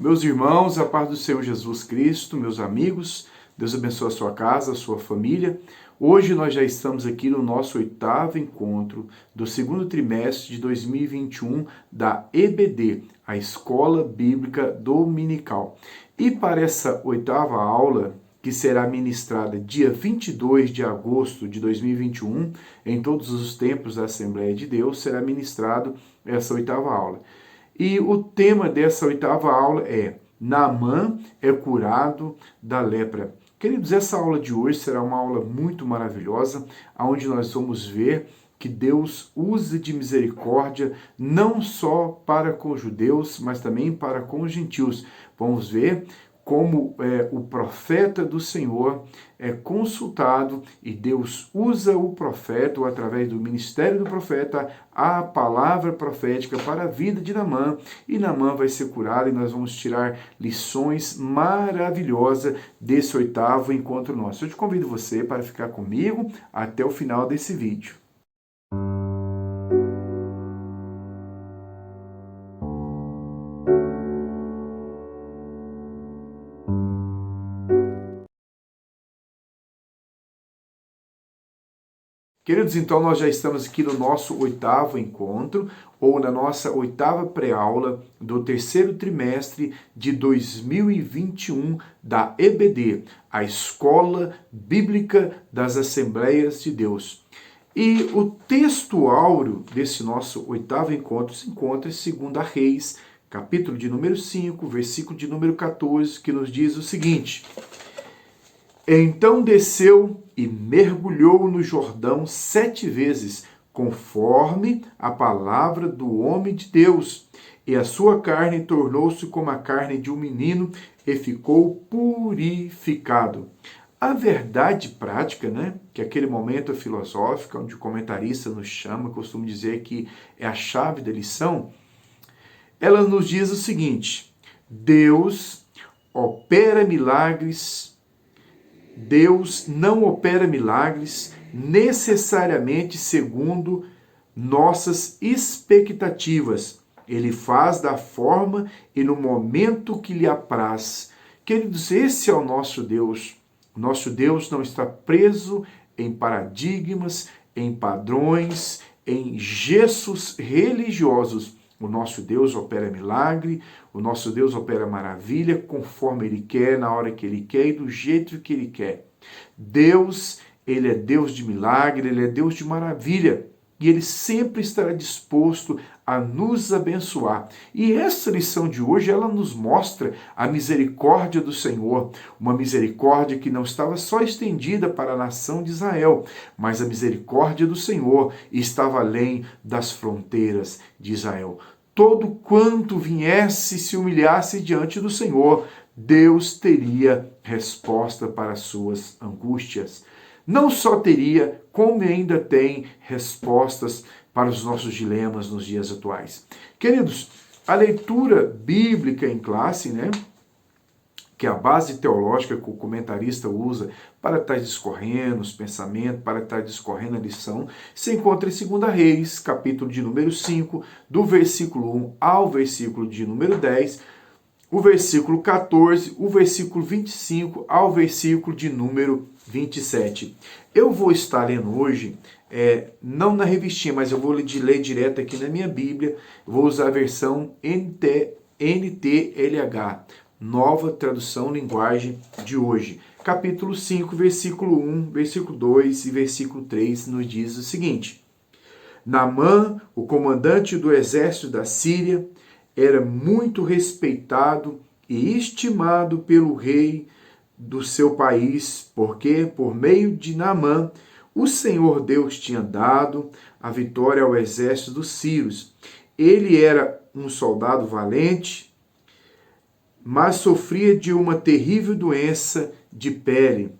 Meus irmãos, a paz do Senhor Jesus Cristo, meus amigos, Deus abençoe a sua casa, a sua família. Hoje nós já estamos aqui no nosso 8º encontro do segundo trimestre de 2021 da EBD, a Escola Bíblica Dominical. E para essa 8ª aula, que será ministrada dia 22 de agosto de 2021, em todos os templos da Assembleia de Deus, será ministrado essa 8ª aula. E o tema dessa 8ª aula é Naamã é curado da lepra. Queridos, essa aula de hoje será uma aula muito maravilhosa, onde nós vamos ver que Deus usa de misericórdia não só para com os judeus, mas também para com os gentios. Vamos ver como o profeta do Senhor é consultado e Deus usa o profeta, ou através do ministério do profeta, a palavra profética para a vida de Naamã. E Naamã vai ser curado e nós vamos tirar lições maravilhosas desse 8º encontro nosso. Eu te convido você para ficar comigo até o final desse vídeo. Queridos, então nós já estamos aqui no nosso 8º encontro, ou na nossa 8ª pré-aula do 3º trimestre de 2021 da EBD, a Escola Bíblica das Assembleias de Deus. E o texto áureo desse nosso 8º encontro se encontra em 2 Reis, capítulo de número 5, versículo de número 14, que nos diz o seguinte: Então desceu e mergulhou no Jordão 7 vezes, conforme a palavra do homem de Deus. E a sua carne tornou-se como a carne de um menino e ficou purificado. A verdade prática, que aquele momento filosófico, onde o comentarista nos chama, costumo dizer que é a chave da lição, ela nos diz o seguinte: Deus opera milagres. Deus não opera milagres necessariamente segundo nossas expectativas. Ele faz da forma e no momento que lhe apraz. Queridos, esse é o nosso Deus. O nosso Deus não está preso em paradigmas, em padrões, em gestos religiosos. O nosso Deus opera milagre, o nosso Deus opera maravilha, conforme Ele quer, na hora que Ele quer e do jeito que Ele quer. Deus, Ele é Deus de milagre, Ele é Deus de maravilha. E Ele sempre estará disposto a nos abençoar. E essa lição de hoje, ela nos mostra a misericórdia do Senhor. Uma misericórdia que não estava só estendida para a nação de Israel, mas a misericórdia do Senhor estava além das fronteiras de Israel. Todo quanto viesse se humilhasse diante do Senhor, Deus teria resposta para as suas angústias. Não só teria, como ainda tem respostas para os nossos dilemas nos dias atuais. Queridos, a leitura bíblica em classe, que é a base teológica que o comentarista usa para estar discorrendo os pensamentos, para estar discorrendo a lição, se encontra em 2 Reis, capítulo de número 5, do versículo 1 ao versículo de número 10, o versículo 14, o versículo 25 ao versículo de número 27. Eu vou estar lendo hoje, não na revistinha, mas eu vou ler direto aqui na minha Bíblia. Vou usar a versão NTLH, Nova Tradução Linguagem de hoje. Capítulo 5, versículo 1, versículo 2 e versículo 3 nos diz o seguinte: Naamã, o comandante do exército da Síria, era muito respeitado e estimado pelo rei do seu país, porque, por meio de Naamã, o Senhor Deus tinha dado a vitória ao exército dos sírios. Ele era um soldado valente, mas sofria de uma terrível doença de pele.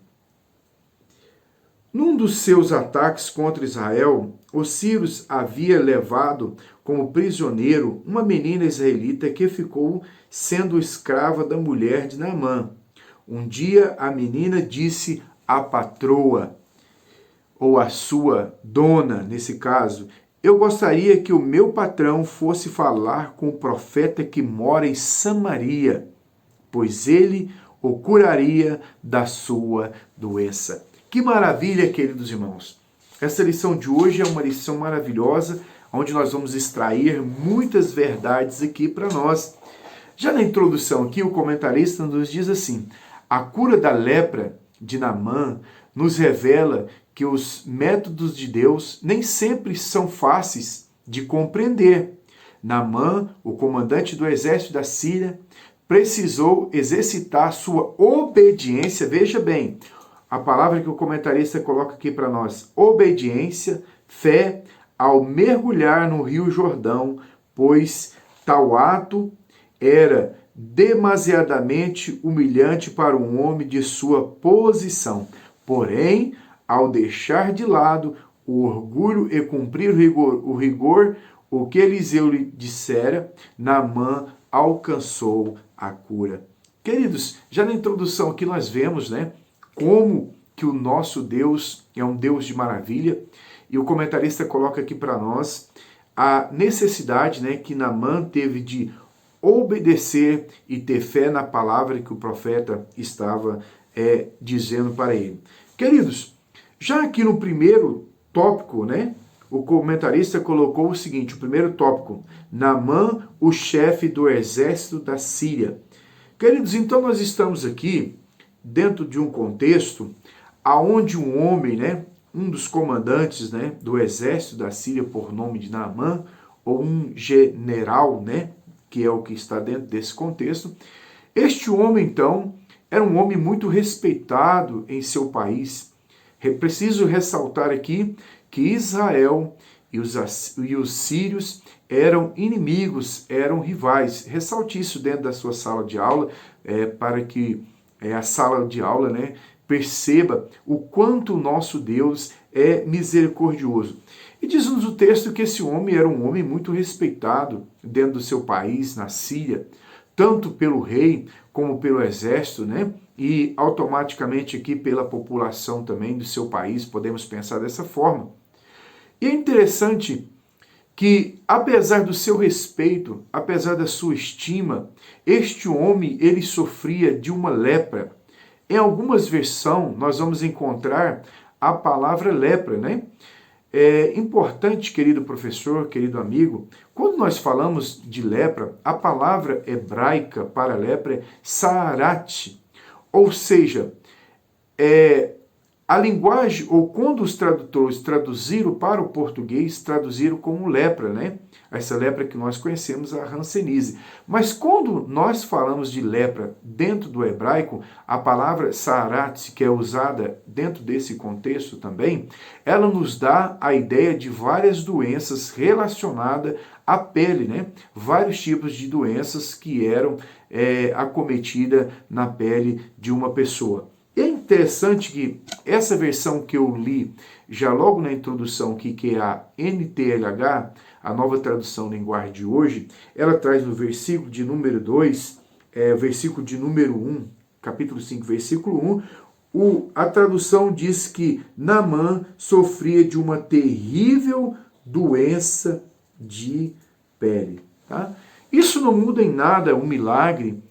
Num dos seus ataques contra Israel, os sírios havia levado como prisioneiro uma menina israelita que ficou sendo escrava da mulher de Naamã. Um dia a menina disse à patroa, ou à sua dona, nesse caso, eu gostaria que o meu patrão fosse falar com o profeta que mora em Samaria, pois ele o curaria da sua doença. Que maravilha, queridos irmãos! Essa lição de hoje é uma lição maravilhosa, onde nós vamos extrair muitas verdades aqui para nós. Já na introdução aqui, o comentarista nos diz assim: a cura da lepra de Naamã nos revela que os métodos de Deus nem sempre são fáceis de compreender. Naamã, o comandante do exército da Síria, precisou exercitar sua obediência. Veja bem, a palavra que o comentarista coloca aqui para nós: obediência, fé, ao mergulhar no Rio Jordão, pois tal ato era demasiadamente humilhante para um homem de sua posição. Porém, ao deixar de lado o orgulho e cumprir o rigor, o que Eliseu lhe dissera, Naamã alcançou a cura. Queridos, já na introdução aqui nós vemos, como que o nosso Deus é um Deus de maravilha, e o comentarista coloca aqui para nós a necessidade, que Naamã teve de obedecer e ter fé na palavra que o profeta estava dizendo para ele. Queridos, já aqui no primeiro tópico, o comentarista colocou o seguinte: o primeiro tópico, Naamã, o chefe do exército da Síria. Queridos, então nós estamos aqui dentro de um contexto aonde um homem, um dos comandantes, do exército da Síria por nome de Naamã, ou um general, que é o que está dentro desse contexto. Este homem, então, era um homem muito respeitado em seu país. Preciso ressaltar aqui que Israel e os sírios eram inimigos, eram rivais. Ressalte isso dentro da sua sala de aula, para que a sala de aula perceba o quanto o nosso Deus é misericordioso. E diz-nos o texto que esse homem era um homem muito respeitado dentro do seu país, na Síria, tanto pelo rei como pelo exército, e automaticamente aqui pela população também do seu país, podemos pensar dessa forma. E é interessante que, apesar do seu respeito, apesar da sua estima, este homem, ele sofria de uma lepra. Em algumas versões, nós vamos encontrar a palavra lepra, É importante, querido professor, querido amigo, quando nós falamos de lepra, a palavra hebraica para lepra é saarat, ou seja, a linguagem, ou quando os tradutores traduziram para o português, traduziram como lepra, Essa lepra que nós conhecemos, a hanseníase. Mas quando nós falamos de lepra dentro do hebraico, a palavra saarat, que é usada dentro desse contexto também, ela nos dá a ideia de várias doenças relacionadas à pele, Vários tipos de doenças que eram acometidas na pele de uma pessoa. É interessante que essa versão que eu li já logo na introdução aqui, que é a NTLH, a nova tradução linguagem de hoje, ela traz no versículo de número 2, versículo de número 1, capítulo 5, versículo 1, a tradução diz que Naamã sofria de uma terrível doença de pele. Tá? Isso não muda em nada um milagre,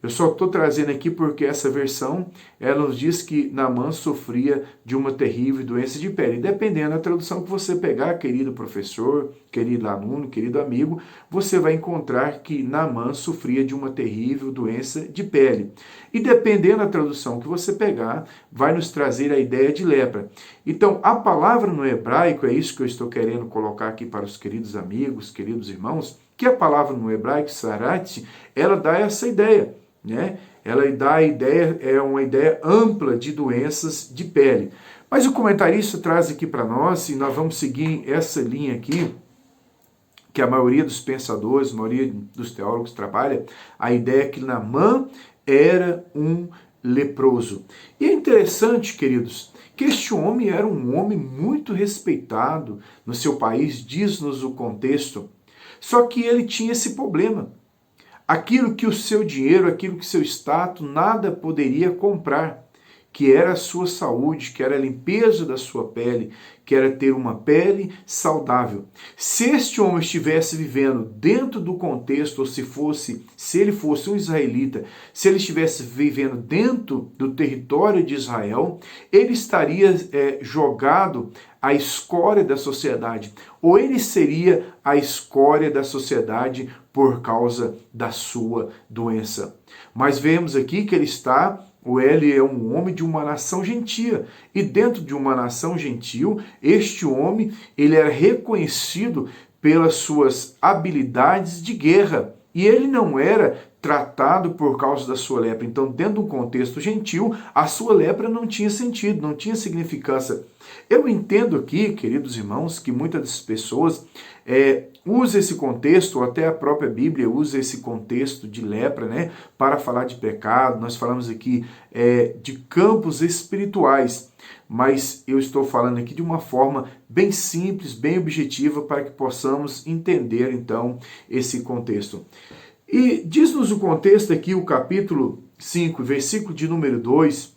Eu só estou trazendo aqui porque essa versão, ela nos diz que Naamã sofria de uma terrível doença de pele. Dependendo da tradução que você pegar, querido professor, querido aluno, querido amigo, você vai encontrar que Naamã sofria de uma terrível doença de pele. E dependendo da tradução que você pegar, vai nos trazer a ideia de lepra. Então, a palavra no hebraico, é isso que eu estou querendo colocar aqui para os queridos amigos, queridos irmãos, que a palavra no hebraico, sarat, ela dá essa ideia. Ela dá a ideia, é uma ideia ampla de doenças de pele. Mas o comentarista traz aqui para nós, e nós vamos seguir essa linha aqui, que a maioria dos pensadores, a maioria dos teólogos trabalha, a ideia que Naamã era um leproso. E é interessante, queridos, que este homem era um homem muito respeitado no seu país, diz-nos o contexto, só que ele tinha esse problema. Aquilo que o seu dinheiro, aquilo que o seu status, nada poderia comprar. que era a sua saúde, que era a limpeza da sua pele, que era ter uma pele saudável. Se este homem estivesse vivendo dentro do contexto, ou se ele fosse um israelita, se ele estivesse vivendo dentro do território de Israel, ele estaria jogado à escória da sociedade, ou ele seria a escória da sociedade por causa da sua doença. Mas vemos aqui que ele é um homem de uma nação gentia, e dentro de uma nação gentil, este homem, ele era reconhecido pelas suas habilidades de guerra, e ele não era tratado por causa da sua lepra. Então, dentro de um contexto gentil, a sua lepra não tinha sentido, não tinha significância. Eu entendo aqui, queridos irmãos, que muitas das pessoas usa esse contexto, ou até a própria Bíblia usa esse contexto de lepra, né, para falar de pecado. Nós falamos aqui de campos espirituais, mas eu estou falando aqui de uma forma bem simples, bem objetiva, para que possamos entender, então, esse contexto. E diz-nos o contexto aqui, o capítulo 5, versículo de número 2,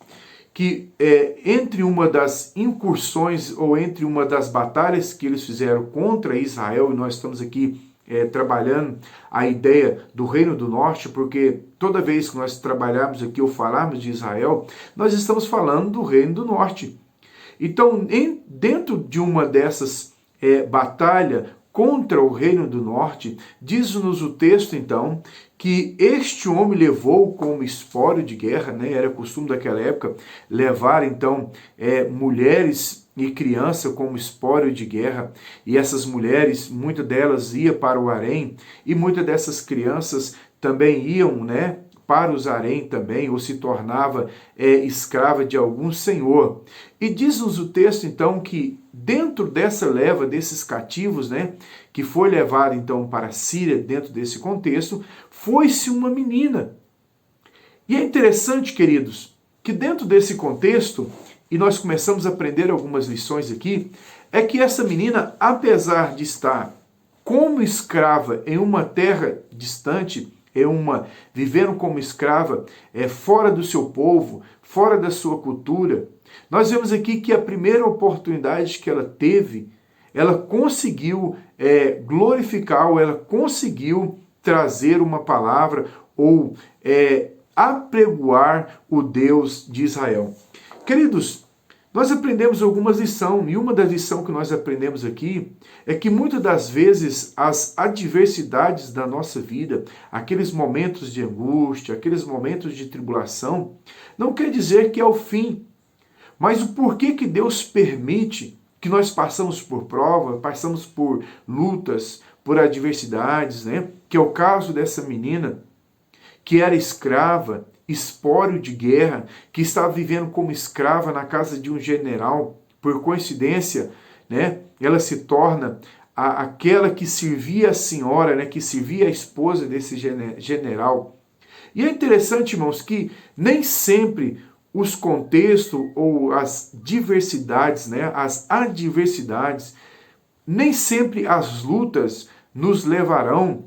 que entre uma das incursões ou entre uma das batalhas que eles fizeram contra Israel, e nós estamos aqui trabalhando a ideia do Reino do Norte, porque toda vez que nós trabalharmos aqui ou falarmos de Israel, nós estamos falando do Reino do Norte. Então, dentro de uma dessas batalhas contra o Reino do Norte, diz-nos o texto, então, que este homem levou como espólio de guerra, né? Era costume daquela época levar, então, mulheres e crianças como espólio de guerra, e essas mulheres, muitas delas iam para o harém, e muitas dessas crianças também iam, né, para os harém também, ou se tornava escrava de algum senhor. E diz-nos o texto, então, que dentro dessa leva desses cativos, né, que foi levado, então, para a Síria, dentro desse contexto, foi-se uma menina. E é interessante, queridos, que dentro desse contexto, e nós começamos a aprender algumas lições aqui, é que essa menina, apesar de estar como escrava em uma terra distante, vivendo como escrava, fora do seu povo, fora da sua cultura, nós vemos aqui que a primeira oportunidade que ela teve, ela conseguiu glorificar, ou ela conseguiu trazer uma palavra, ou apregoar o Deus de Israel. Queridos, nós aprendemos algumas lições, e uma das lições que nós aprendemos aqui é que muitas das vezes as adversidades da nossa vida, aqueles momentos de angústia, aqueles momentos de tribulação, não quer dizer que é o fim. Mas o porquê que Deus permite que nós passamos por prova, passamos por lutas, por adversidades, né? Que é o caso dessa menina que era escrava, espólio de guerra, que estava vivendo como escrava na casa de um general. Por coincidência, né, ela se torna aquela que servia a senhora, né, que servia a esposa desse general. E é interessante, irmãos, que nem sempre os contextos ou as diversidades, né, as adversidades, nem sempre as lutas nos levarão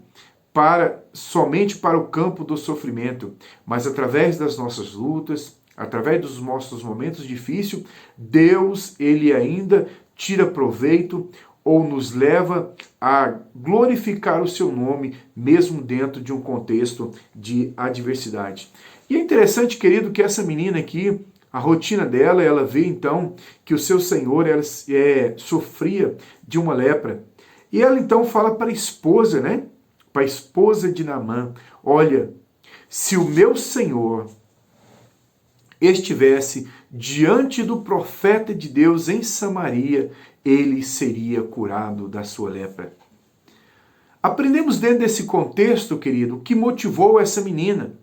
somente para o campo do sofrimento, mas através das nossas lutas, através dos nossos momentos difíceis, Deus, ele ainda tira proveito ou nos leva a glorificar o seu nome, mesmo dentro de um contexto de adversidade. E é interessante, querido, que essa menina aqui, a rotina dela, ela vê então que o seu senhor sofria de uma lepra. E ela então fala para a esposa, né? Para a esposa de Naamã: olha, se o meu senhor estivesse diante do profeta de Deus em Samaria, ele seria curado da sua lepra. Aprendemos dentro desse contexto, querido, o que motivou essa menina.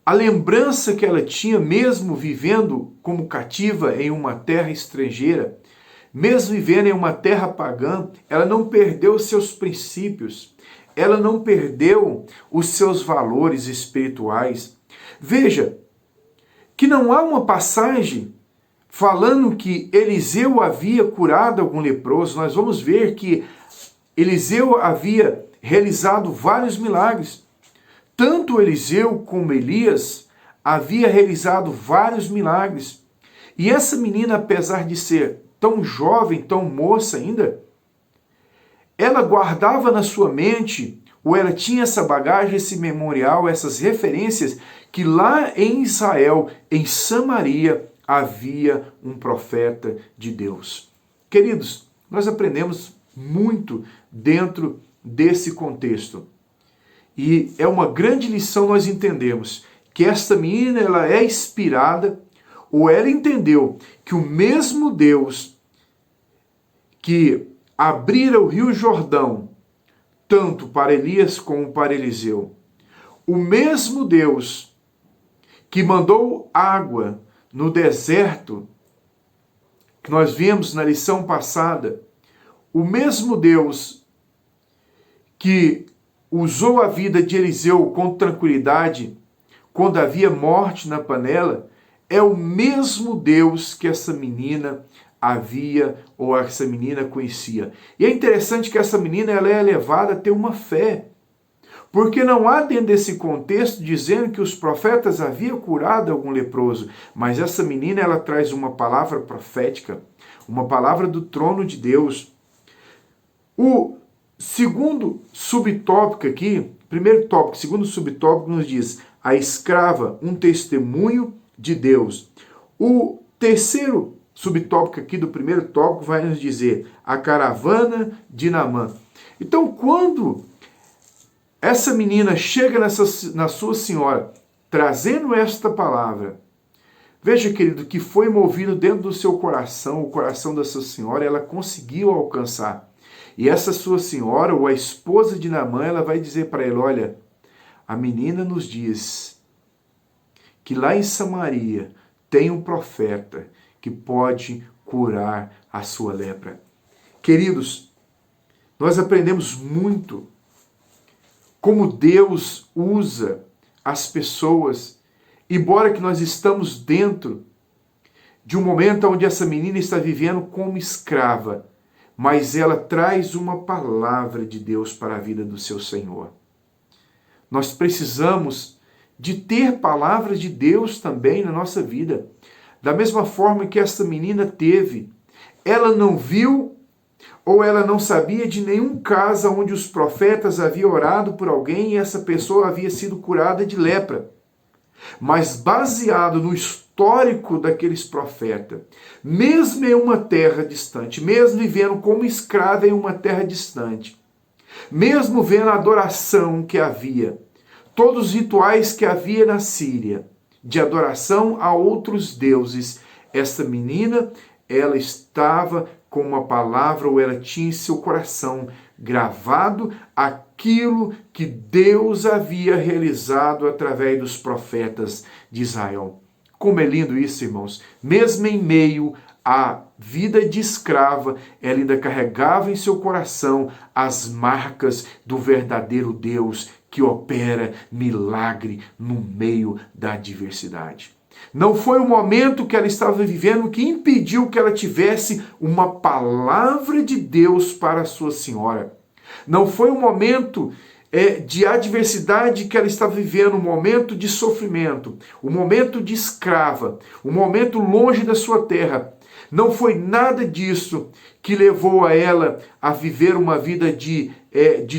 A lembrança que ela tinha, mesmo vivendo como cativa em uma terra estrangeira, mesmo vivendo em uma terra pagã, ela não perdeu seus princípios, ela não perdeu os seus valores espirituais. Veja que não há uma passagem falando que Eliseu havia curado algum leproso. Nós vamos ver que Eliseu havia realizado vários milagres. Tanto Eliseu como Elias havia realizado vários milagres. E essa menina, apesar de ser tão jovem, tão moça ainda, ela guardava na sua mente, ou ela tinha essa bagagem, esse memorial, essas referências, que lá em Israel, em Samaria, havia um profeta de Deus. Queridos, nós aprendemos muito dentro desse contexto. E é uma grande lição nós entendemos que esta menina, ela é inspirada, ou ela entendeu que o mesmo Deus que abrira o rio Jordão, tanto para Elias como para Eliseu, o mesmo Deus que mandou água no deserto, que nós vimos na lição passada, o mesmo Deus que usou a vida de Eliseu com tranquilidade, quando havia morte na panela, é o mesmo Deus que essa menina havia, ou essa menina conhecia. E é interessante que essa menina ela é levada a ter uma fé, porque não há dentro desse contexto dizendo que os profetas haviam curado algum leproso, mas essa menina ela traz uma palavra profética, uma palavra do trono de Deus. O segundo subtópico aqui, primeiro tópico, segundo subtópico nos diz a escrava, um testemunho de Deus. O terceiro subtópico aqui do primeiro tópico vai nos dizer a caravana de Naamã. Então, quando essa menina chega na sua senhora, trazendo esta palavra, veja, querido, que foi movido dentro do seu coração, o coração da sua senhora, ela conseguiu alcançar. E essa sua senhora, ou a esposa de Naamã, ela vai dizer para ele, olha, a menina nos diz que lá em Samaria tem um profeta que pode curar a sua lepra. Queridos, nós aprendemos muito como Deus usa as pessoas, embora que nós estamos dentro de um momento onde essa menina está vivendo como escrava, mas ela traz uma palavra de Deus para a vida do seu Senhor. Nós precisamos de ter palavras de Deus também na nossa vida. Da mesma forma que essa menina teve, ela não viu ou ela não sabia de nenhum caso onde os profetas haviam orado por alguém e essa pessoa havia sido curada de lepra. Mas baseado no histórico daqueles profetas, mesmo em uma terra distante, mesmo vivendo como escrava em uma terra distante, mesmo vendo a adoração que havia, todos os rituais que havia na Síria, de adoração a outros deuses, esta menina, ela estava com uma palavra, ou ela tinha em seu coração gravado aquilo que Deus havia realizado através dos profetas de Israel. Como é lindo isso, irmãos. Mesmo em meio à vida de escrava, ela ainda carregava em seu coração as marcas do verdadeiro Deus que opera milagre no meio da adversidade. Não foi o momento que ela estava vivendo que impediu que ela tivesse uma palavra de Deus para a sua senhora. Não foi o momento de adversidade que ela estava vivendo, um momento de sofrimento, um momento de escrava, um momento longe da sua terra. Não foi nada disso que levou a ela a viver uma vida de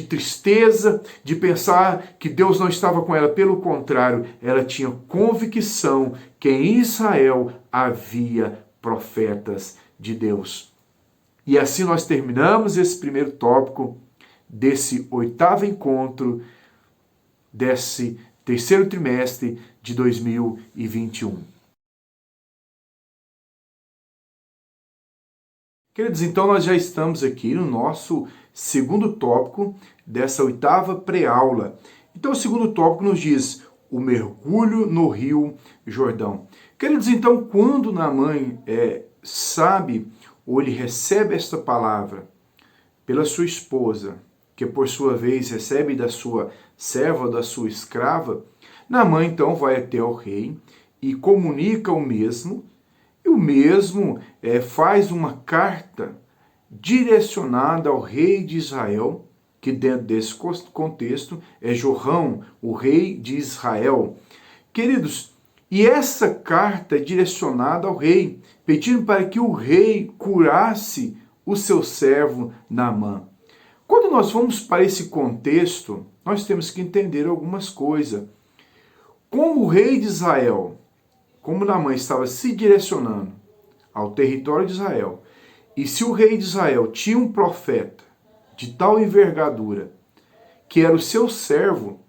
tristeza, de pensar que Deus não estava com ela. Pelo contrário, ela tinha convicção que em Israel havia profetas de Deus. E assim nós terminamos esse primeiro tópico desse 8º encontro, desse terceiro trimestre de 2021. Queridos, então nós já estamos aqui no nosso segundo tópico dessa 8ª pré-aula. Então o segundo tópico nos diz o mergulho no rio Jordão. Queridos, então quando Naamã sabe ou ele recebe esta palavra pela sua esposa, que por sua vez recebe da sua serva, da sua escrava, Naamã então vai até o rei e comunica o mesmo. E o mesmo faz uma carta direcionada ao rei de Israel, que dentro desse contexto é Jorão, o rei de Israel. Queridos, E essa carta é direcionada ao rei, pedindo para que o rei curasse o seu servo Naamã. Quando nós vamos para esse contexto, nós temos que entender algumas coisas. Como o rei de Israel, como Naamã estava se direcionando ao território de Israel, e se o rei de Israel tinha um profeta de tal envergadura, que era o seu servo,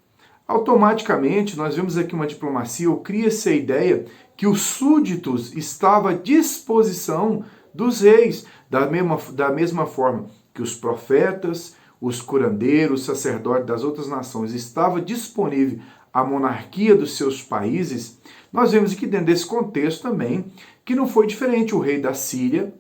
automaticamente nós vemos aqui uma diplomacia, ou cria-se a ideia que os súditos estavam à disposição dos reis, da mesma forma que os profetas, os curandeiros, os sacerdotes das outras nações estavam disponíveis à monarquia dos seus países. Nós vemos aqui dentro desse contexto também que não foi diferente. O rei da Síria,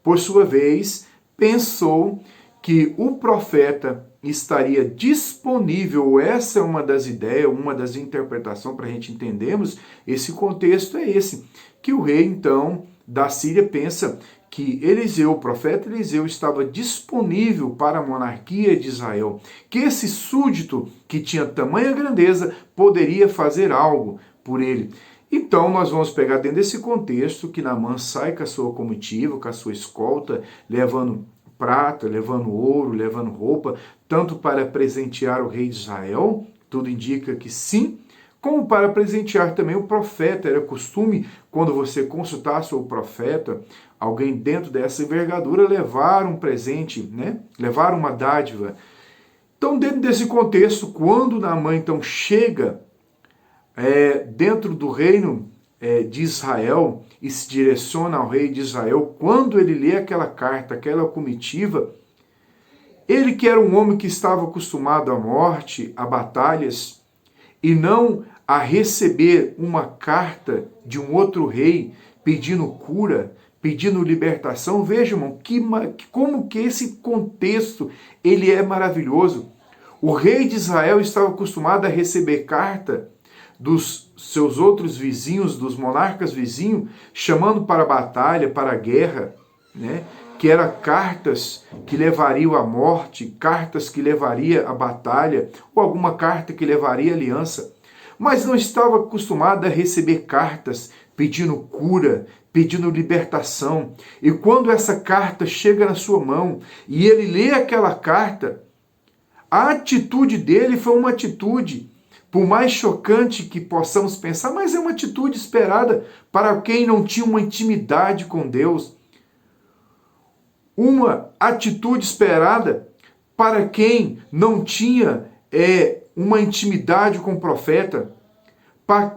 por sua vez, pensou que o profeta estaria disponível. Essa é uma das ideias, uma das interpretações para a gente entendermos esse contexto é esse, que o rei então da Síria pensa que Eliseu, o profeta Eliseu, estava disponível para a monarquia de Israel, que esse súdito que tinha tamanha grandeza poderia fazer algo por ele. Então nós vamos pegar dentro desse contexto que Naamã sai com a sua comitiva, com a sua escolta, levando prata, levando ouro, levando roupa, tanto para presentear o rei de Israel, tudo indica que sim, como para presentear também o profeta. Era costume, quando você consultasse o profeta, alguém dentro dessa envergadura levar um presente, né? Levar uma dádiva. Então, dentro desse contexto, quando Naamã então chega dentro do reino de Israel e se direciona ao rei de Israel, quando ele lê aquela carta, aquela comitiva, ele que era um homem que estava acostumado à morte, a batalhas, e não a receber uma carta de um outro rei pedindo cura, pedindo libertação. Veja, irmão, como que esse contexto ele é maravilhoso. O rei de Israel estava acostumado a receber carta dos seus outros vizinhos, dos monarcas vizinhos, chamando para a batalha, para a guerra, né? Que eram cartas que levariam à morte, cartas que levariam à batalha, ou alguma carta que levaria à aliança. Mas não estava acostumado a receber cartas pedindo cura, pedindo libertação. E quando essa carta chega na sua mão e ele lê aquela carta, a atitude dele foi uma atitude, por mais chocante que possamos pensar, mas é uma atitude esperada para quem não tinha uma intimidade com Deus. Uma atitude esperada para quem não tinha uma intimidade com o profeta,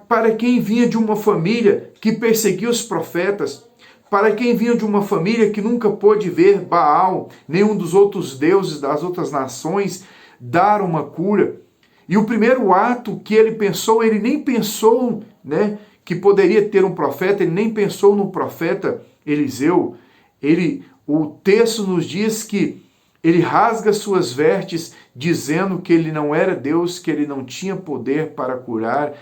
para quem vinha de uma família que perseguia os profetas, para quem vinha de uma família que nunca pôde ver Baal, nenhum dos outros deuses das outras nações, dar uma cura. E o primeiro ato que ele pensou, ele nem pensou, né, que poderia ter um profeta, ele nem pensou no profeta Eliseu. O texto nos diz que ele rasga suas vestes, dizendo que ele não era Deus, que ele não tinha poder para curar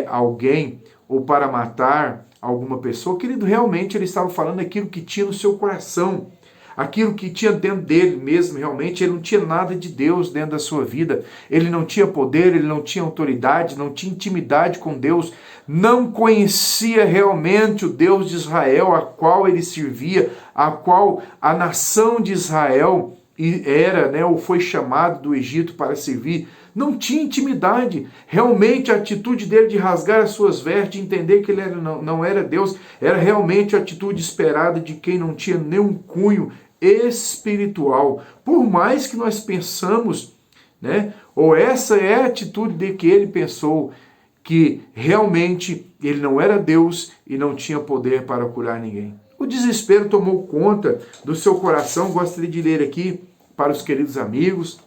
alguém ou para matar alguma pessoa. Querido, realmente ele estava falando aquilo que tinha no seu coração, aquilo que tinha dentro dele mesmo. Realmente ele não tinha nada de Deus dentro da sua vida, ele não tinha poder, ele não tinha autoridade, não tinha intimidade com Deus, não conhecia realmente o Deus de Israel, a qual ele servia, a qual a nação de Israel era, né, ou foi chamado do Egito para servir. Não tinha intimidade. Realmente a atitude dele de rasgar as suas vestes, de entender que ele não era Deus, era realmente a atitude esperada de quem não tinha nenhum cunho espiritual. Por mais que nós pensamos, né, ou essa é a atitude de que ele pensou, que realmente ele não era Deus e não tinha poder para curar ninguém. O desespero tomou conta do seu coração. Gostaria de ler aqui para os queridos amigos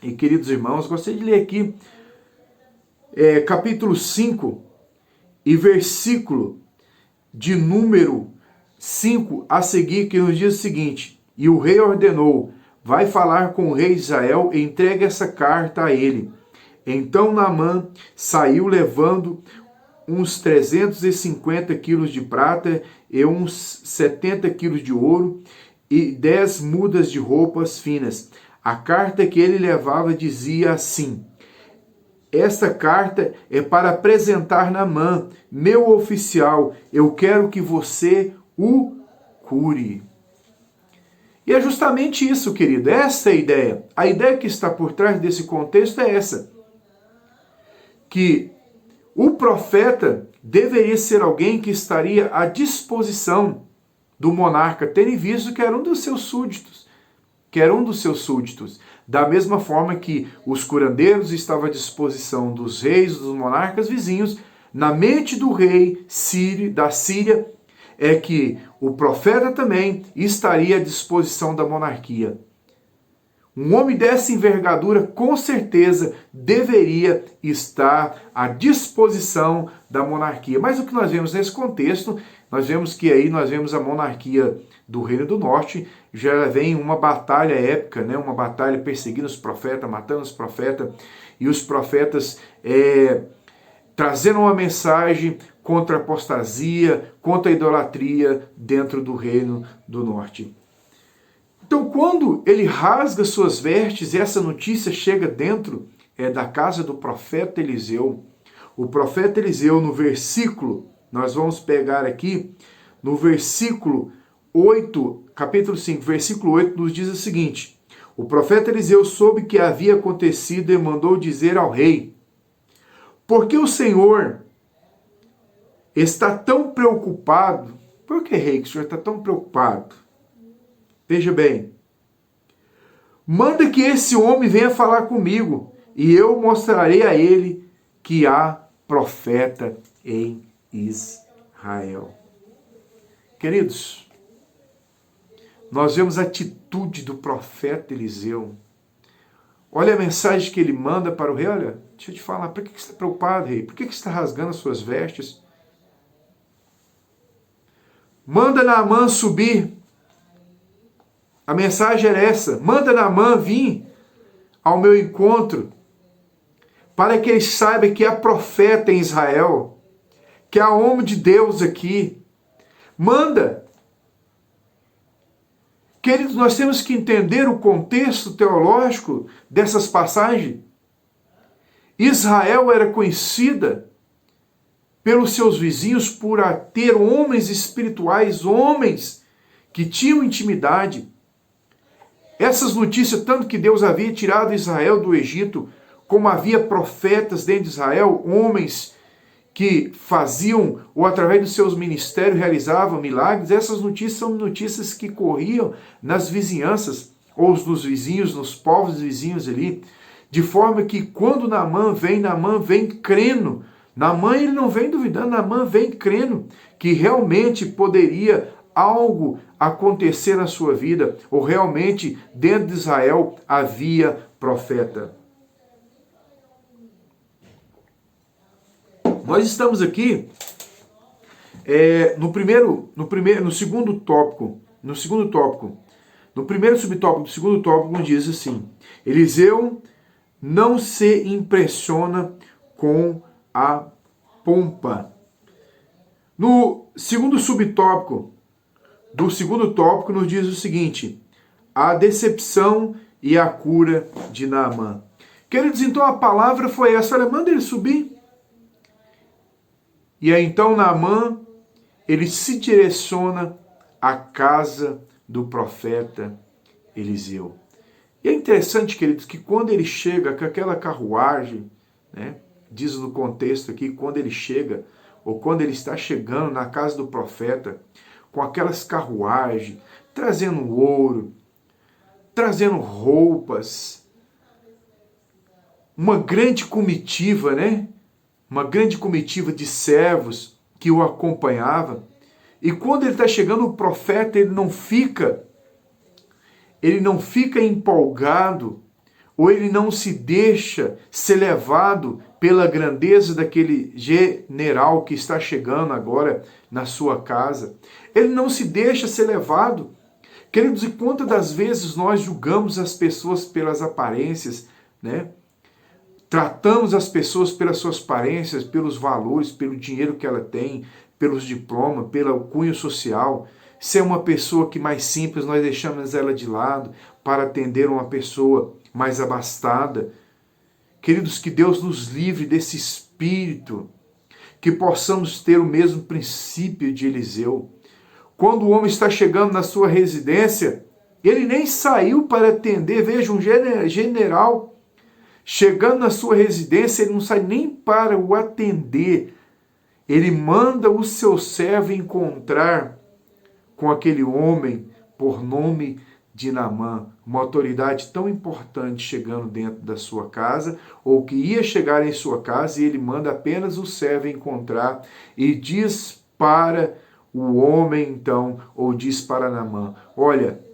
e queridos irmãos, gostaria de ler aqui capítulo 5 e versículo de número 5 a seguir, que nos diz o seguinte: e o rei ordenou, vai falar com o rei de Israel e entregue essa carta a ele. Então Naamã saiu levando uns 350 quilos de prata e uns 70 quilos de ouro e 10 mudas de roupas finas. A carta que ele levava dizia assim: esta carta é para apresentar Naamã, meu oficial. Eu quero que você o cure. E é justamente isso, querido. Essa é a ideia. A ideia que está por trás desse contexto é essa. Que o profeta deveria ser alguém que estaria à disposição do monarca, tendo em visto que era um dos seus súditos. Da mesma forma que os curandeiros estavam à disposição dos reis, dos monarcas vizinhos, na mente do rei da Síria, é que o profeta também estaria à disposição da monarquia. Um homem dessa envergadura, com certeza, deveria estar à disposição da monarquia. Mas o que nós vemos nesse contexto, nós vemos que aí nós vemos a monarquia do Reino do Norte, já vem uma batalha épica, né? Uma batalha perseguindo os profetas, matando os profetas, e os profetas trazendo uma mensagem contra a apostasia, contra a idolatria dentro do Reino do Norte. Então, quando ele rasga suas vestes, essa notícia chega dentro da casa do profeta Eliseu. O profeta Eliseu, no versículo, nós vamos pegar aqui, no versículo 8, capítulo 5, versículo 8, nos diz o seguinte: o profeta Eliseu soube que havia acontecido e mandou dizer ao rei: por que o Senhor está tão preocupado? Por que, rei, que o Senhor está tão preocupado? Veja bem, manda que esse homem venha falar comigo, e eu mostrarei a ele que há profeta em Israel. Queridos, nós vemos a atitude do profeta Eliseu. Olha a mensagem que ele manda para o rei. Olha, deixa eu te falar, por que você está preocupado, rei? Por que você está rasgando as suas vestes? Manda Naamã subir. A mensagem era essa: manda Naamã vir ao meu encontro, para que ele saiba que há profeta em Israel, que há homem de Deus aqui. Manda. Queridos, nós temos que entender o contexto teológico dessas passagens. Israel era conhecida pelos seus vizinhos por ter homens espirituais, homens que tinham intimidade. Essas notícias, tanto que Deus havia tirado Israel do Egito, como havia profetas dentro de Israel, homens que faziam, ou através dos seus ministérios realizavam milagres, essas notícias são notícias que corriam nas vizinhanças, ou nos vizinhos, nos povos vizinhos ali, de forma que quando Naamã vem crendo. Naamã ele não vem duvidando, Naamã vem crendo que realmente poderia algo acontecer na sua vida, ou realmente dentro de Israel havia profeta. Nós estamos aqui no segundo tópico. No primeiro subtópico do segundo tópico diz assim: Eliseu não se impressiona com a pompa. No segundo subtópico do segundo tópico nos diz o seguinte: a decepção e a cura de Naamã. Queridos, então a palavra foi essa: olha, manda ele subir. E aí então Naamã, ele se direciona à casa do profeta Eliseu. E é interessante, queridos, que quando ele chega com aquela carruagem, né, diz no contexto aqui, quando ele chega, ou quando ele está chegando na casa do profeta, com aquelas carruagens, trazendo ouro, trazendo roupas, uma grande comitiva, né? Uma grande comitiva de servos que o acompanhava. E quando ele está chegando, o profeta, ele não fica empolgado, ou ele não se deixa ser levado pela grandeza daquele general que está chegando agora na sua casa. Ele não se deixa ser levado. Queridos, e quantas das vezes nós julgamos as pessoas pelas aparências, né? Tratamos as pessoas pelas suas aparências, pelos valores, pelo dinheiro que ela tem, pelos diplomas, pelo cunho social. Se é uma pessoa que mais simples, nós deixamos ela de lado para atender uma pessoa mais abastada. Queridos, que Deus nos livre desse espírito, que possamos ter o mesmo princípio de Eliseu. Quando o homem está chegando na sua residência, ele nem saiu para atender. Veja, um general chegando na sua residência, ele não sai nem para o atender. Ele manda o seu servo encontrar com aquele homem por nome de Naamã, uma autoridade tão importante chegando dentro da sua casa, ou que ia chegar em sua casa, e ele manda apenas o servo encontrar e diz para o homem, então, ou diz para Naamã: olha,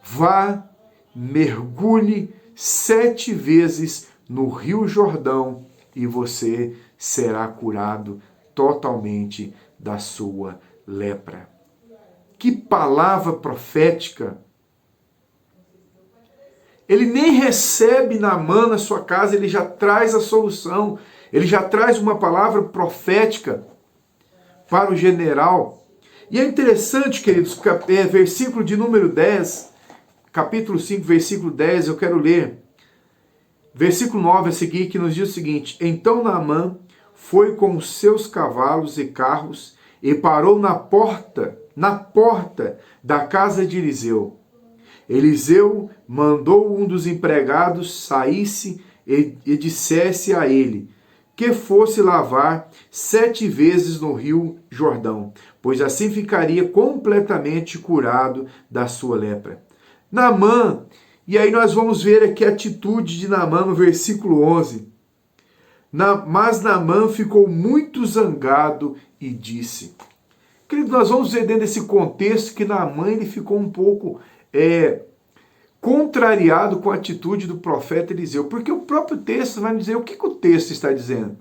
vá, mergulhe 7 vezes no Rio Jordão e você será curado totalmente da sua lepra. Que palavra profética! Ele nem recebe Naamã na sua casa, ele já traz a solução, ele já traz uma palavra profética para o general. E é interessante, queridos, versículo de número 10, capítulo 5, versículo 10, eu quero ler. Versículo 9 a seguir, que nos diz o seguinte: então Naamã foi com os seus cavalos e carros e parou na porta da casa de Eliseu. Eliseu mandou um dos empregados saísse e dissesse a ele que fosse lavar 7 vezes no rio Jordão, pois assim ficaria completamente curado da sua lepra. Naamã, e aí nós vamos ver aqui a atitude de Naamã no versículo 11. Mas Naamã ficou muito zangado e disse... Querido, nós vamos ver dentro desse contexto que Naamã ele ficou um pouco contrariado com a atitude do profeta Eliseu, porque o próprio texto vai nos dizer o que o texto está dizendo.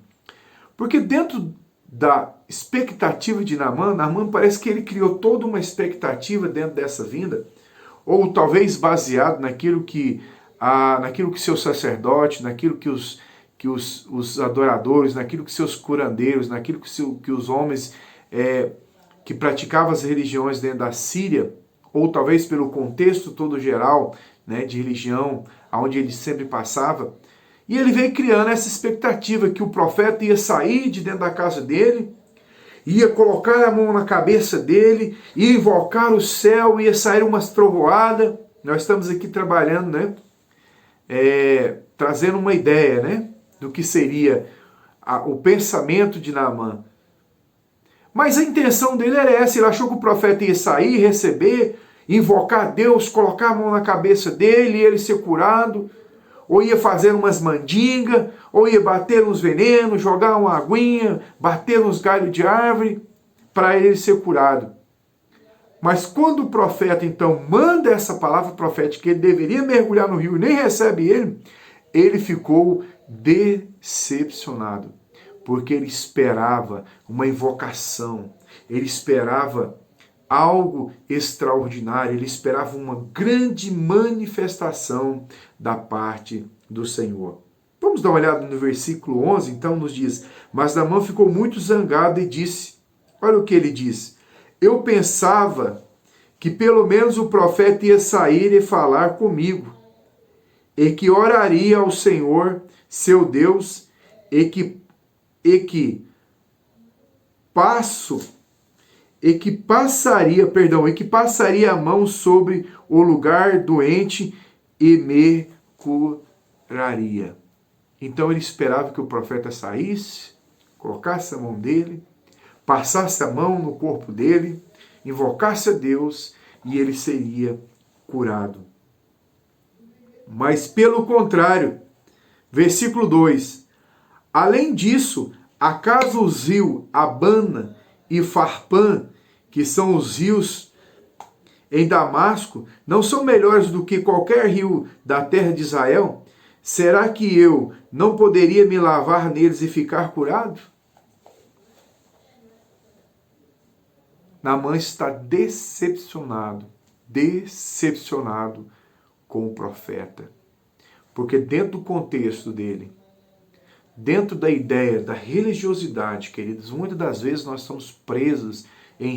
Porque dentro da expectativa de Naamã parece que ele criou toda uma expectativa dentro dessa vinda, ou talvez baseado naquilo que seu sacerdote, naquilo que os adoradores, naquilo que seus curandeiros, naquilo que os homens que praticavam as religiões dentro da Síria, ou talvez pelo contexto todo geral, né, de religião, onde ele sempre passava, e ele veio criando essa expectativa que o profeta ia sair de dentro da casa dele, ia colocar a mão na cabeça dele, ia invocar o céu, ia sair umas trovoadas. Nós estamos aqui trabalhando, né, trazendo uma ideia, né, do que seria o pensamento de Naamã. Mas a intenção dele era essa, ele achou que o profeta ia sair, receber, invocar Deus, colocar a mão na cabeça dele e ele ser curado, ou ia fazer umas mandingas, ou ia bater uns venenos, jogar uma aguinha, bater uns galhos de árvore, para ele ser curado. Mas quando o profeta então manda essa palavra profética, que ele deveria mergulhar no rio e nem recebe ele ficou decepcionado. Porque ele esperava uma invocação, ele esperava algo extraordinário, ele esperava uma grande manifestação da parte do Senhor. Vamos dar uma olhada no versículo 11, então nos diz: mas Naamã ficou muito zangado e disse, olha o que ele diz: eu pensava que pelo menos o profeta ia sair e falar comigo, e que oraria ao Senhor, seu Deus, e que passaria a mão sobre o lugar doente e me curaria. Então ele esperava que o profeta saísse, colocasse a mão dele, passasse a mão no corpo dele, invocasse a Deus e ele seria curado. Mas pelo contrário, versículo 2, além disso, acaso os rios Abana e Farpã, que são os rios em Damasco, não são melhores do que qualquer rio da terra de Israel? Será que eu não poderia me lavar neles e ficar curado? Naamã está decepcionado com o profeta. Porque dentro do contexto dele, dentro da ideia da religiosidade, queridos, muitas das vezes nós estamos presos em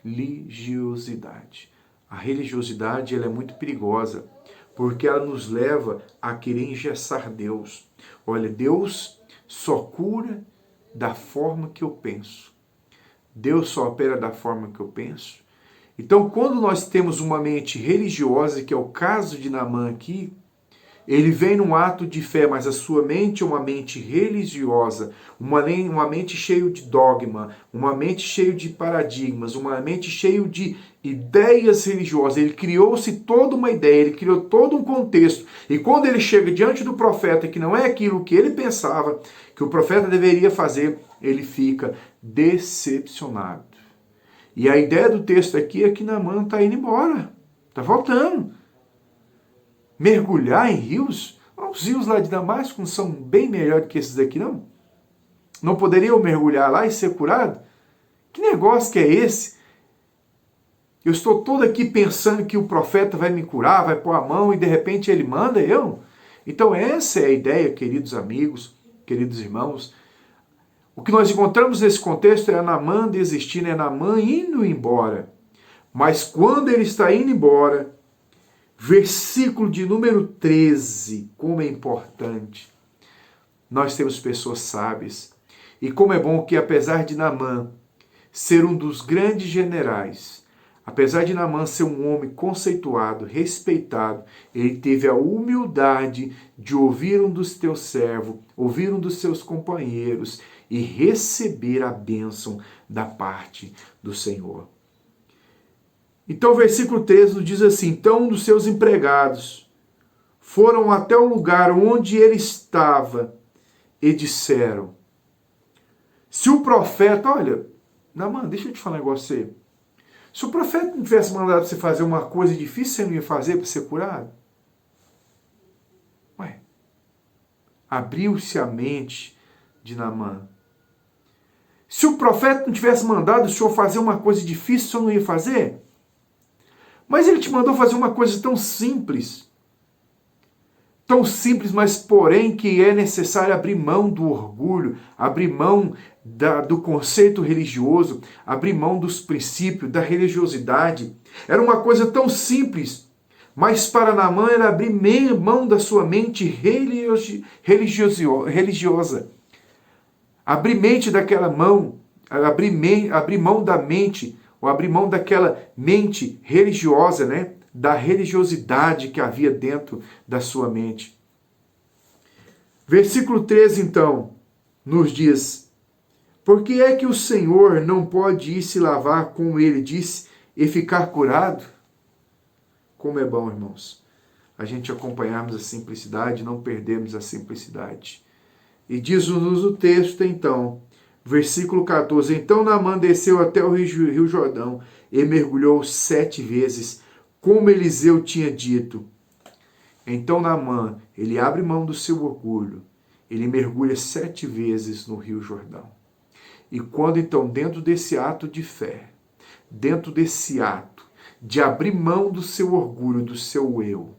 religiosidade. A religiosidade ela é muito perigosa, porque ela nos leva a querer engessar Deus. Olha, Deus só cura da forma que eu penso. Deus só opera da forma que eu penso. Então, quando nós temos uma mente religiosa, que é o caso de Naamã aqui, ele vem num ato de fé, mas a sua mente é uma mente religiosa, uma mente cheia de dogma, uma mente cheia de paradigmas, uma mente cheia de ideias religiosas. Ele criou-se toda uma ideia, ele criou todo um contexto. E quando ele chega diante do profeta, que não é aquilo que ele pensava que o profeta deveria fazer, ele fica decepcionado. E a ideia do texto aqui é que Naamã está indo embora, está voltando. Mergulhar em rios? Os rios lá de Damasco não são bem melhores que esses daqui, não? Não poderia eu mergulhar lá e ser curado? Que negócio que é esse? Eu estou todo aqui pensando que o profeta vai me curar, vai pôr a mão e de repente ele manda eu? Então essa é a ideia, queridos amigos, queridos irmãos. O que nós encontramos nesse contexto é Naamã desistindo, é Naamã indo embora. Mas quando ele está indo embora, versículo de número 13, como é importante. Nós temos pessoas sábias. E como é bom que, apesar de Naamã ser um dos grandes generais, apesar de Naamã ser um homem conceituado, respeitado, ele teve a humildade de ouvir um dos teus servos, ouvir um dos seus companheiros e receber a bênção da parte do Senhor. Então o versículo 13 nos diz assim: então um dos seus empregados foram até o lugar onde ele estava e disseram, se o profeta, olha, Naamã, deixa eu te falar um negócio aí. Se o profeta não tivesse mandado você fazer uma coisa difícil, você não ia fazer para ser curado? Ué, abriu-se a mente de Naamã. Se o profeta não tivesse mandado o senhor fazer uma coisa difícil, o senhor não ia fazer? Mas ele te mandou fazer uma coisa tão simples, mas porém que é necessário abrir mão do orgulho, abrir mão do conceito religioso, abrir mão dos princípios, da religiosidade. Era uma coisa tão simples, mas para Naamã era abrir mão da sua mente religiosa. Abrir mente daquela mão, abrir mão da mente, ou abrir mão daquela mente religiosa, né? Da religiosidade que havia dentro da sua mente. Versículo 13, então, nos diz, por que é que o Senhor não pode ir se lavar, como ele disse, e ficar curado? Como é bom, irmãos, a gente acompanharmos a simplicidade, não perdermos a simplicidade. E diz-nos o texto, então, versículo 14, então Naamã desceu até o rio Jordão e mergulhou 7 vezes, como Eliseu tinha dito. Então Naamã, ele abre mão do seu orgulho, ele mergulha 7 vezes no rio Jordão. E quando então, dentro desse ato de fé, dentro desse ato de abrir mão do seu orgulho, do seu eu,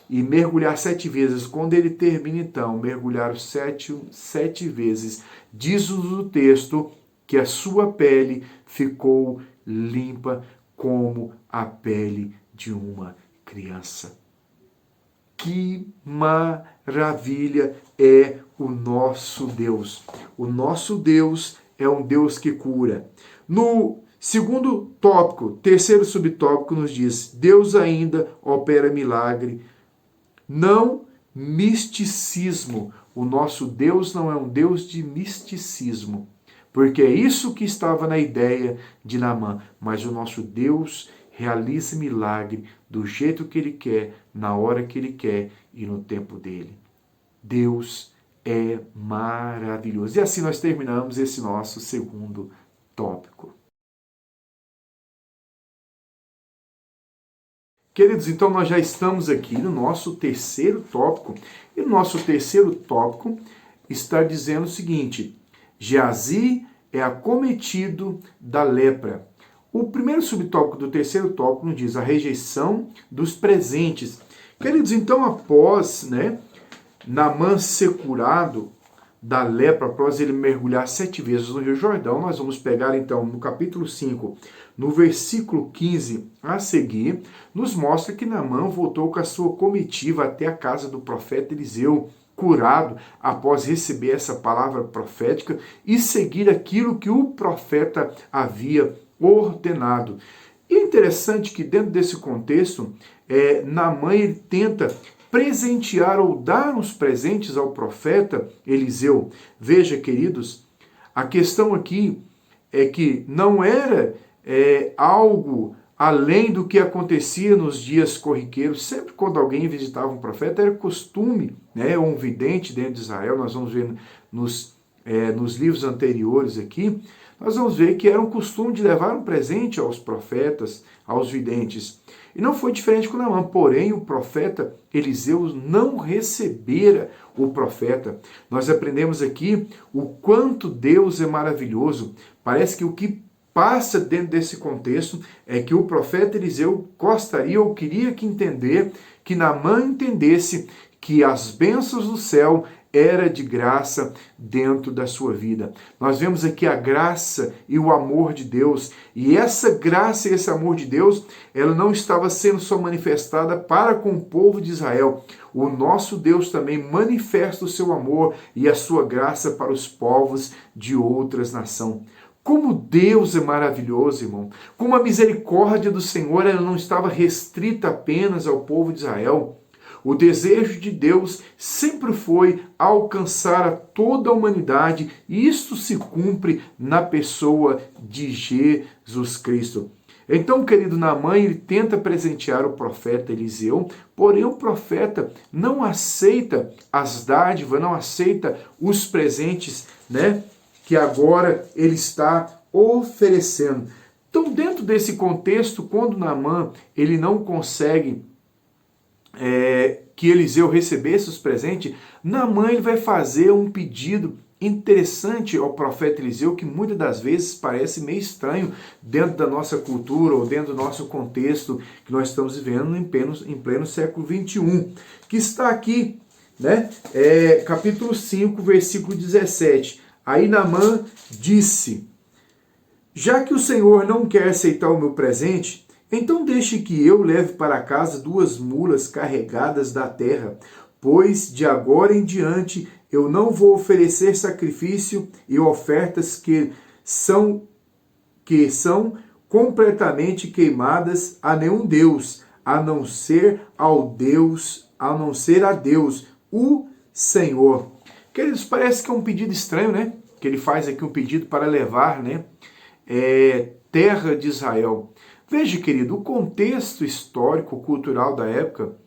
e mergulhar 7 vezes, quando ele termina então, mergulhar 7 vezes, diz-nos o texto que a sua pele ficou limpa como a pele de uma criança. Que maravilha é o nosso Deus. O nosso Deus é um Deus que cura. No segundo tópico, terceiro subtópico nos diz, Deus ainda opera milagre. Não misticismo. O nosso Deus não é um Deus de misticismo. Porque é isso que estava na ideia de Naamã. Mas o nosso Deus realiza milagre do jeito que Ele quer, na hora que Ele quer e no tempo dEle. Deus é maravilhoso. E assim nós terminamos esse nosso segundo tópico. Queridos, então nós já estamos aqui no nosso terceiro tópico. E o nosso terceiro tópico está dizendo o seguinte: Geazi é acometido da lepra. O primeiro subtópico do terceiro tópico nos diz a rejeição dos presentes. Queridos, então após Naamã ser curado da lepra, após ele mergulhar 7 vezes no Rio Jordão. Nós vamos pegar então no capítulo 5, no versículo 15 a seguir, nos mostra que Naamã voltou com a sua comitiva até a casa do profeta Eliseu, curado após receber essa palavra profética e seguir aquilo que o profeta havia ordenado. E é interessante que dentro desse contexto, Naamã ele tenta presentear ou dar uns presentes ao profeta Eliseu. Veja, queridos, a questão aqui é que não era algo além do que acontecia nos dias corriqueiros. Sempre quando alguém visitava um profeta, era costume, né, ou um vidente dentro de Israel, nós vamos ver nos livros anteriores aqui, nós vamos ver que era um costume de levar um presente aos profetas, aos videntes. E não foi diferente com Naamã, porém o profeta Eliseu não recebera o profeta. Nós aprendemos aqui o quanto Deus é maravilhoso. Parece que o que passa dentro desse contexto é que o profeta Eliseu gostaria ou queria que Naamã entendesse que as bênçãos do céu era de graça dentro da sua vida. Nós vemos aqui a graça e o amor de Deus, e essa graça e esse amor de Deus, ela não estava sendo só manifestada para com o povo de Israel. O nosso Deus também manifesta o seu amor e a sua graça para os povos de outras nações. Como Deus é maravilhoso, irmão. Como a misericórdia do Senhor ela não estava restrita apenas ao povo de Israel. O desejo de Deus sempre foi alcançar a toda a humanidade, e isto se cumpre na pessoa de Jesus Cristo. Então, querido Naamã, ele tenta presentear o profeta Eliseu, porém o profeta não aceita as dádivas, não aceita os presentes, né, que agora ele está oferecendo. Então, dentro desse contexto, quando Naamã ele não consegue que Eliseu recebesse os presentes, Naamã ele vai fazer um pedido interessante ao profeta Eliseu, que muitas das vezes parece meio estranho dentro da nossa cultura ou dentro do nosso contexto que nós estamos vivendo em pleno século 21, que está aqui, né? Capítulo 5, versículo 17. Aí Naamã disse: já que o Senhor não quer aceitar o meu presente, então deixe que eu leve para casa 2 mulas carregadas da terra, pois de agora em diante eu não vou oferecer sacrifício e ofertas que são completamente queimadas a nenhum Deus, a não ser a Deus, o Senhor. Queridos, parece que é um pedido estranho, né? Que ele faz aqui um pedido para levar, né, terra de Israel. Veja, querido, o contexto histórico, cultural da época,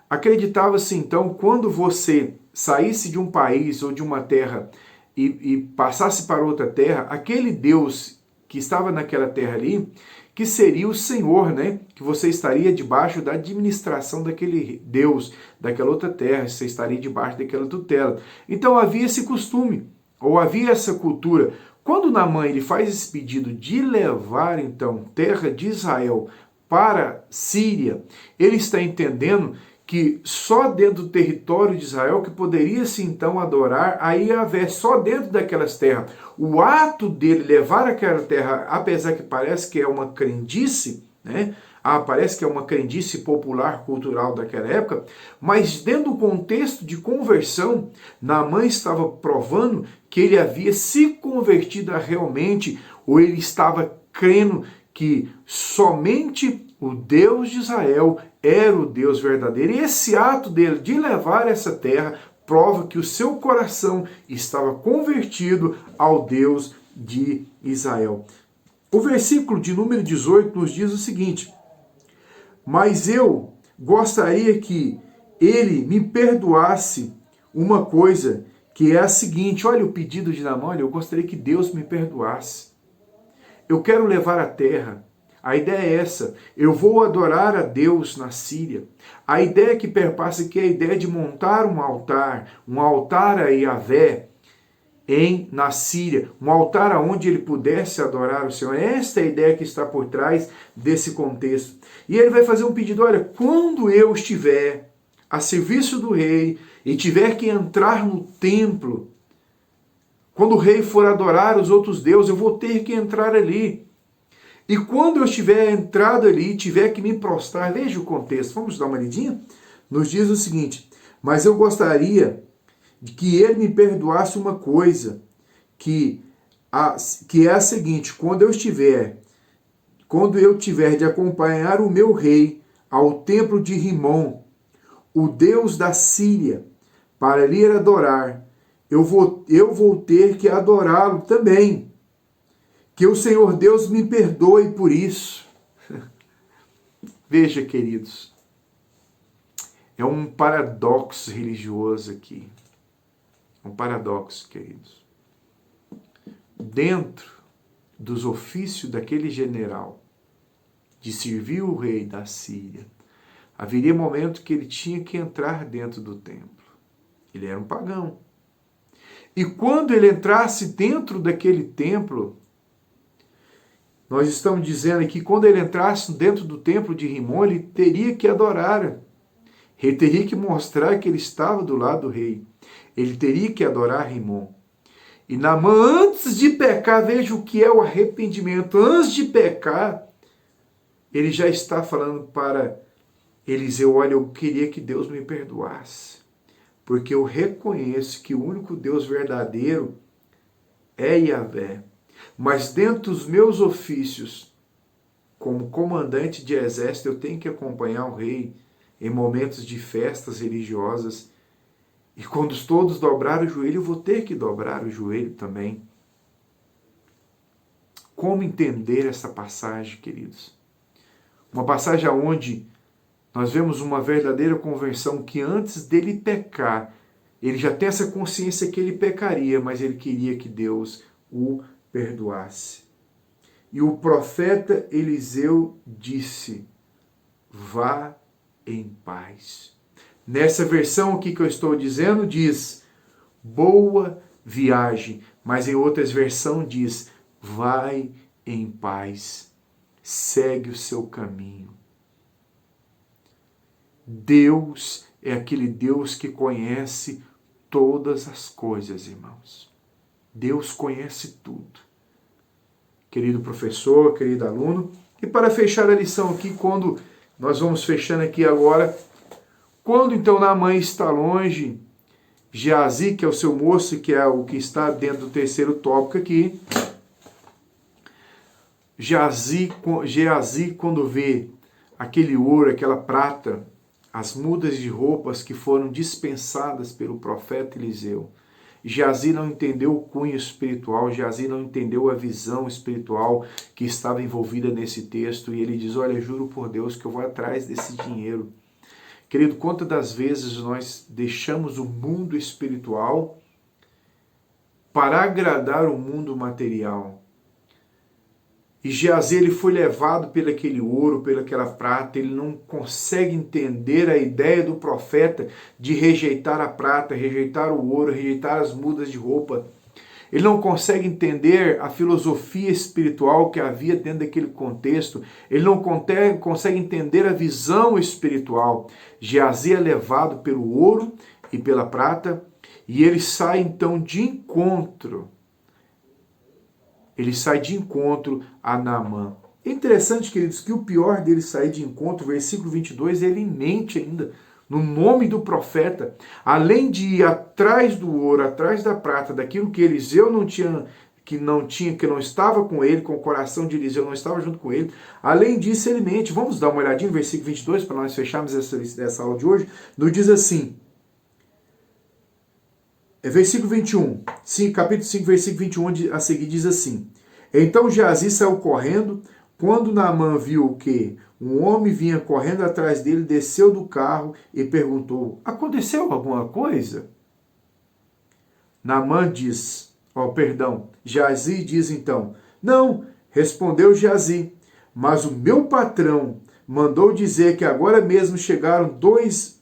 acreditava-se então, quando você saísse de um país ou de uma terra e passasse para outra terra, aquele Deus que estava naquela terra ali, que seria o Senhor, né? Que você estaria debaixo da administração daquele Deus, daquela outra terra, você estaria debaixo daquela tutela. Então havia esse costume, ou havia essa cultura. Quando Naamã ele faz esse pedido de levar, então, terra de Israel para Síria, ele está entendendo que só dentro do território de Israel que poderia-se, então, adorar a Yahvé, só dentro daquelas terras. O ato dele levar aquela terra, apesar que parece que é uma crendice, né? Parece que é uma crendice popular, cultural daquela época, mas dentro do contexto de conversão, Naamã estava provando que ele havia se convertido realmente, ou ele estava crendo que somente o Deus de Israel era o Deus verdadeiro. E esse ato dele de levar essa terra prova que o seu coração estava convertido ao Deus de Israel. O versículo de número 18 nos diz o seguinte: mas eu gostaria que ele me perdoasse uma coisa, que é a seguinte. Olha o pedido de Naamã: olha, eu gostaria que Deus me perdoasse. Eu quero levar a terra. A ideia é essa: eu vou adorar a Deus na Síria. A ideia que perpassa aqui é a ideia de montar um altar a Yahvé na Síria, um altar aonde ele pudesse adorar o Senhor. Esta é a ideia que está por trás desse contexto. E ele vai fazer um pedido: olha, quando eu estiver a serviço do rei e tiver que entrar no templo, Quando o rei for adorar os outros deuses, eu vou ter que entrar ali. E quando eu estiver entrado ali, tiver que me prostrar, veja o contexto, vamos dar uma lidinha? Nos diz o seguinte: mas eu gostaria de que ele me perdoasse uma coisa, que é a seguinte: quando eu tiver de acompanhar o meu rei ao templo de Rimon, o deus da Síria, para lhe adorar, eu vou ter que adorá-lo também. Que o Senhor Deus me perdoe por isso. Veja, queridos, é um paradoxo religioso aqui. Um paradoxo, queridos. Dentro dos ofícios daquele general de servir o rei da Síria, haveria momento que ele tinha que entrar dentro do templo. Ele era um pagão. E quando ele entrasse dentro daquele templo, nós estamos dizendo aqui, quando ele entrasse dentro do templo de Rimon, ele teria que adorar. Ele teria que mostrar que ele estava do lado do rei. Ele teria que adorar Rimon. E Naamã, antes de pecar, veja o que é o arrependimento. Antes de pecar, ele já está falando para Eliseu: olha, eu queria que Deus me perdoasse, porque eu reconheço que o único Deus verdadeiro é Yahvé. Mas dentro dos meus ofícios, como comandante de exército, eu tenho que acompanhar o rei em momentos de festas religiosas. E quando todos dobrarem o joelho, eu vou ter que dobrar o joelho também. Como entender essa passagem, queridos? Uma passagem onde nós vemos uma verdadeira conversão, que antes dele pecar, ele já tem essa consciência que ele pecaria, mas ele queria que Deus o perdoasse. E o profeta Eliseu disse: vá em paz. Nessa versão aqui que eu estou dizendo, diz boa viagem, mas em outras versões diz vai em paz, segue o seu caminho. Deus é aquele Deus que conhece todas as coisas, irmãos. Deus conhece tudo. Querido professor, querido aluno, e para fechar a lição aqui, quando nós vamos fechando aqui agora, quando então Naamã está longe, Geazi, que é o seu moço, que é o que está dentro do terceiro tópico aqui, Geazi, quando vê aquele ouro, aquela prata, as mudas de roupas que foram dispensadas pelo profeta Eliseu, Geazi não entendeu o cunho espiritual, Geazi não entendeu a visão espiritual que estava envolvida nesse texto, e ele diz: olha, juro por Deus que eu vou atrás desse dinheiro. Querido, quantas das vezes nós deixamos o mundo espiritual para agradar o mundo material? E Geazi, ele foi levado pelo aquele ouro, pelaquela prata, ele não consegue entender a ideia do profeta de rejeitar a prata, rejeitar o ouro, rejeitar as mudas de roupa. Ele não consegue entender a filosofia espiritual que havia dentro daquele contexto. Ele não consegue entender a visão espiritual. Geazi é levado pelo ouro e pela prata, e ele sai então de encontro. Ele sai de encontro a Naamã. É interessante, queridos, que o pior dele sair de encontro, versículo 22, ele mente ainda, no nome do profeta, além de ir atrás do ouro, atrás da prata, daquilo que Eliseu que não estava com ele, com o coração de Eliseu não estava junto com ele, além disso ele mente. Vamos dar uma olhadinha no versículo 22, para nós fecharmos essa aula de hoje. Nos diz assim, versículo 21, capítulo 5, versículo 21, a seguir diz assim: então Geazi saiu correndo. Quando Naamã viu que um homem vinha correndo atrás dele, desceu do carro e perguntou: aconteceu alguma coisa? Naamã diz, Geazi diz então: não, respondeu Geazi, mas o meu patrão mandou dizer que agora mesmo chegaram 2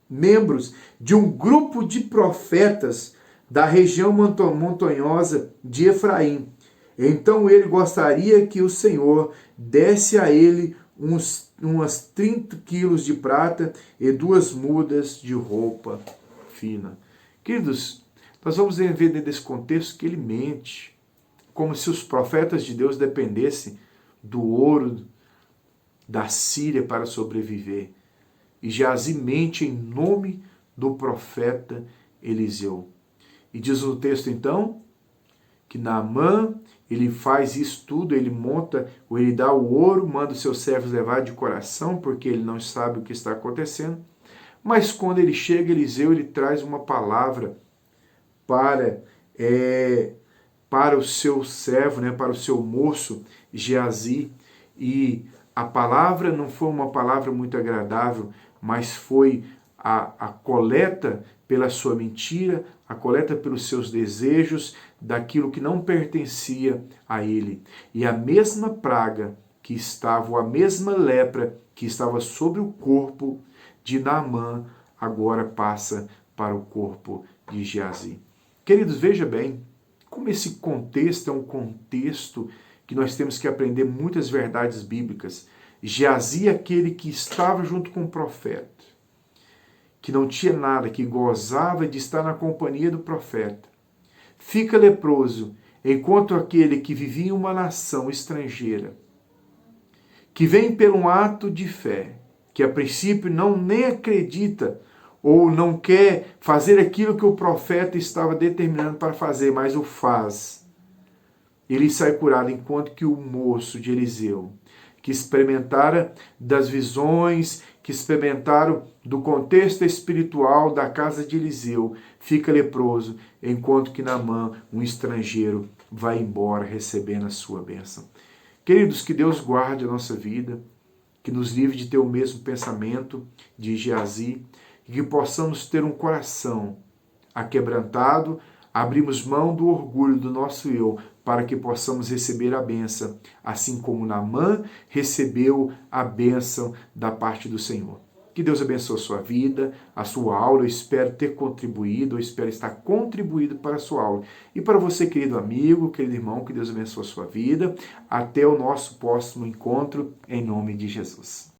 membros de um grupo de profetas da região montanhosa de Efraim. Então ele gostaria que o Senhor desse a ele umas 30 quilos de prata e 2 mudas de roupa fina. Queridos, nós vamos ver dentro desse contexto que ele mente, como se os profetas de Deus dependessem do ouro da Síria para sobreviver. E Geazi mente em nome do profeta Eliseu. E diz no texto então que Naamã, ele faz isso tudo, ele monta, ou ele dá o ouro, manda os seus servos levar de coração, porque ele não sabe o que está acontecendo. Mas quando ele chega, Eliseu, ele traz uma palavra para o seu servo, né, para o seu moço Geazi, e a palavra não foi uma palavra muito agradável, mas foi a coleta pela sua mentira, a coleta pelos seus desejos, daquilo que não pertencia a ele. E a mesma praga que estava, ou a mesma lepra que estava sobre o corpo de Naamã, agora passa para o corpo de Geazi. Queridos, veja bem como esse contexto é um contexto que nós temos que aprender muitas verdades bíblicas. Geazi, aquele que estava junto com o profeta, que não tinha nada, que gozava de estar na companhia do profeta, fica leproso, enquanto aquele que vivia em uma nação estrangeira, que vem pelo um ato de fé, que a princípio não nem acredita ou não quer fazer aquilo que o profeta estava determinando para fazer, mas o faz. Ele sai curado, enquanto que o moço de Eliseu, que experimentara das visões, que experimentaram do contexto espiritual da casa de Eliseu, fica leproso, enquanto que Naamã, um estrangeiro, vai embora recebendo a sua bênção. Queridos, que Deus guarde a nossa vida, que nos livre de ter o mesmo pensamento de Geazi, e que possamos ter um coração aquebrantado, abrimos mão do orgulho do nosso eu, para que possamos receber a bênção, assim como Naamã recebeu a bênção da parte do Senhor. Que Deus abençoe a sua vida, a sua aula. Eu espero ter contribuído, eu espero estar contribuído para a sua aula. E para você, querido amigo, querido irmão, que Deus abençoe a sua vida. Até o nosso próximo encontro, em nome de Jesus.